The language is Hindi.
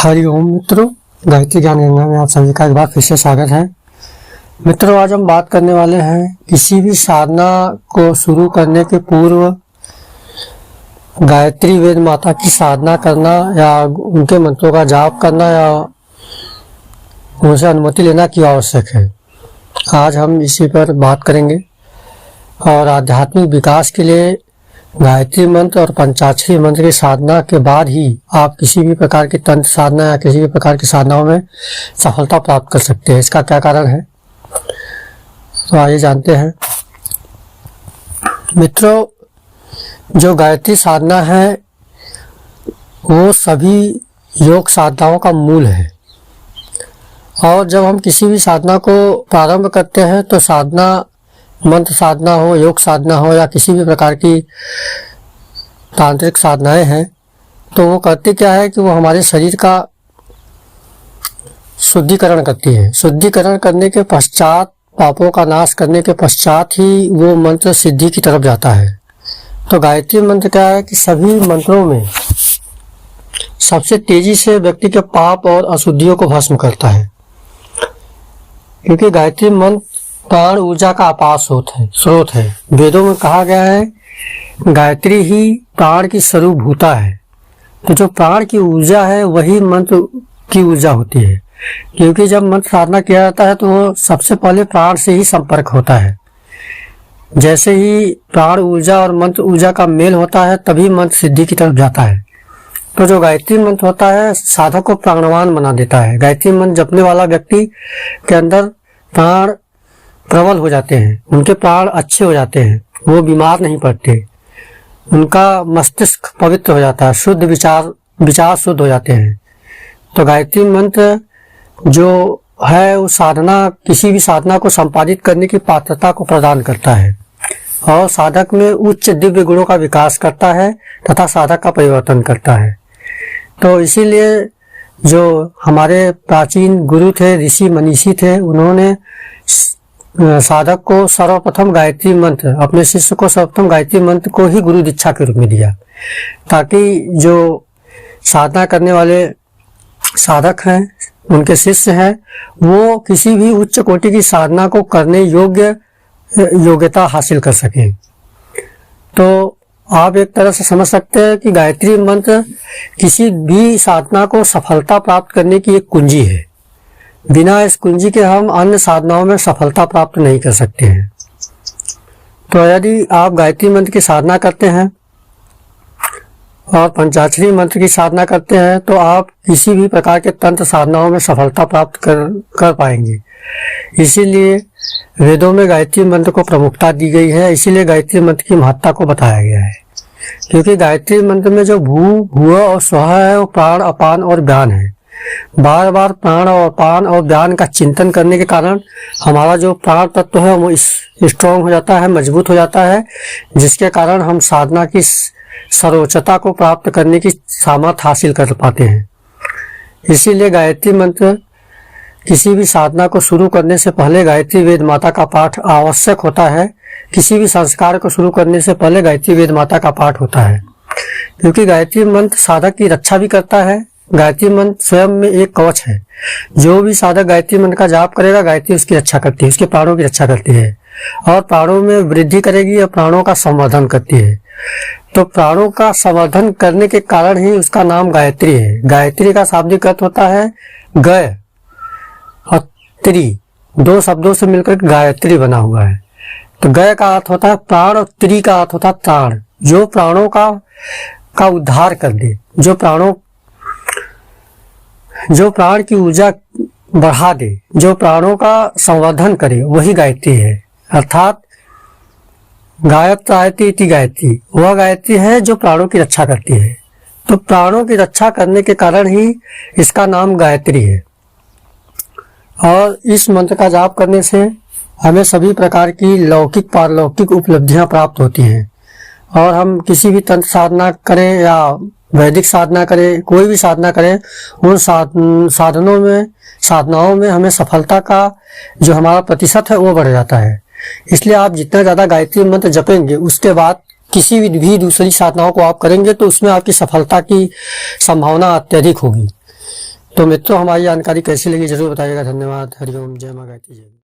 हरि ओम मित्रों, गायत्री ज्ञान गंगा में आप सभी का एक बार फिर से स्वागत है। मित्रों, आज हम बात करने वाले हैं किसी भी साधना को शुरू करने के पूर्व गायत्री वेद माता की साधना करना या उनके मंत्रों का जाप करना या उनसे अनुमति लेना क्यों आवश्यक है। आज हम इसी पर बात करेंगे। और आध्यात्मिक विकास के लिए गायत्री मंत्र और पंचाक्षरी मंत्र की साधना के बाद ही आप किसी भी प्रकार की तंत्र साधना या किसी भी प्रकार की साधनाओं में सफलता प्राप्त कर सकते हैं। इसका क्या कारण है, तो आइए जानते हैं। मित्रों, जो गायत्री साधना है वो सभी योग साधनाओं का मूल है। और जब हम किसी भी साधना को प्रारंभ करते हैं तो साधना, मंत्र साधना हो, योग साधना हो या किसी भी प्रकार की तांत्रिक साधनाएं हैं, तो वो करती क्या है कि वो हमारे शरीर का शुद्धिकरण करती है। शुद्धिकरण करने के पश्चात, पापों का नाश करने के पश्चात ही वो मंत्र सिद्धि की तरफ जाता है। तो गायत्री मंत्र क्या है कि सभी मंत्रों में सबसे तेजी से व्यक्ति के पाप और अशुद्धियों को भस्म करता है, क्योंकि गायत्री मंत्र प्राण ऊर्जा का अपार स्रोत है। वेदों में कहा गया है गायत्री ही प्राण की स्वरूपभूता है। तो जो प्राण की ऊर्जा है वही मंत्र की ऊर्जा होती है, क्योंकि जब मंत्र साधना किया जाता है तो वो सबसे पहले प्राण से ही संपर्क होता है। जैसे ही प्राण ऊर्जा और मंत्र ऊर्जा का मेल होता है तभी मंत्र सिद्धि की तरफ जाता है। तो जो गायत्री मंत्र होता है साधक को प्राणवान बना देता है। गायत्री मंत्र जपने वाला व्यक्ति के अंदर प्राण प्रबल हो जाते हैं, उनके प्राण अच्छे हो जाते हैं, वो बीमार नहीं पड़ते, उनका मस्तिष्क पवित्र हो जाता है, शुद्ध विचार शुद्ध हो जाते हैं। तो गायत्री मंत्र जो है वो साधना, किसी भी साधना को संपादित करने की पात्रता को प्रदान करता है और साधक में उच्च दिव्य गुणों का विकास करता है तथा साधक का परिवर्तन करता है। तो इसीलिए जो हमारे प्राचीन गुरु थे, ऋषि मनीषी थे, उन्होंने साधक को सर्वप्रथम गायत्री मंत्र, अपने शिष्य को सर्वप्रथम गायत्री मंत्र को ही गुरु दीक्षा के रूप में दिया, ताकि जो साधना करने वाले साधक हैं, उनके शिष्य हैं, वो किसी भी उच्च कोटि की साधना को करने योग्यता हासिल कर सके। तो आप एक तरह से समझ सकते हैं कि गायत्री मंत्र किसी भी साधना को सफलता प्राप्त करने की एक कुंजी है। बिना इस कुंजी के हम अन्य साधनाओं में सफलता प्राप्त नहीं कर सकते हैं। तो यदि आप गायत्री मंत्र की साधना करते हैं और पंचाक्षरी मंत्र की साधना करते हैं तो आप किसी भी प्रकार के तंत्र साधनाओं में सफलता प्राप्त कर पाएंगे। इसीलिए वेदों में गायत्री मंत्र को प्रमुखता दी गई है, इसीलिए गायत्री मंत्र की महत्ता को बताया गया है। क्योंकि गायत्री मंत्र में जो भू, भुव और स्वः है वो प्राण, अपान और व्यान है। बार बार प्राण और अपान और व्यान का चिंतन करने के कारण हमारा जो प्राण तत्व है वो स्ट्रॉन्ग हो जाता है, मजबूत हो जाता है, जिसके कारण हम साधना की सर्वोच्चता को प्राप्त करने की सामर्थ्य हासिल कर पाते हैं। इसीलिए गायत्री मंत्र किसी भी साधना को शुरू करने से पहले गायत्री वेद माता का पाठ आवश्यक होता है। किसी भी संस्कार को शुरू करने से पहले गायत्री वेद माता का पाठ होता है, क्योंकि गायत्री मंत्र साधक की रक्षा भी करता है। गायत्री मंत्र स्वयं में एक कवच है। जो भी साधक गायत्री मंत्र का जाप करेगा, गायत्री उसकी रक्षा करती है, उसके प्राणों की रक्षा करती है और प्राणों में वृद्धि करेगी और प्राणों का संवर्धन करती है। तो प्राणों का संवर्धन करने के कारण ही उसका नाम गायत्री है। गायत्री का शाब्दिक अर्थ होता है गय और त्रि, दो शब्दों से मिलकर गायत्री बना हुआ है। तो गय का अर्थ होता है प्राण और त्रि का अर्थ होता है प्राण, जो प्राणों का उद्धार कर दे, जो प्राण की ऊर्जा बढ़ा दे, जो प्राणों का संवर्धन करे, वही गायत्री है। अर्थात गायत्रायति इति गायत्री, वह गायत्री है जो प्राणों की रक्षा करती है। तो प्राणों की रक्षा करने के कारण ही इसका नाम गायत्री है। और इस मंत्र का जाप करने से हमें सभी प्रकार की लौकिक पारलौकिक उपलब्धियां प्राप्त होती हैं। और हम किसी भी तंत्र साधना करें या वैदिक साधना करें, कोई भी साधना करें, उन साधनाओं में हमें सफलता का जो हमारा प्रतिशत है वो बढ़ जाता है। इसलिए आप जितना ज्यादा गायत्री मंत्र जपेंगे, उसके बाद किसी भी दूसरी साधनाओं को आप करेंगे तो उसमें आपकी सफलता की संभावना अत्यधिक होगी। तो मित्रों, हमारी जानकारी कैसी लगी जरूर बताइएगा। धन्यवाद। हरिओम। जय माँ गायत्री। जय।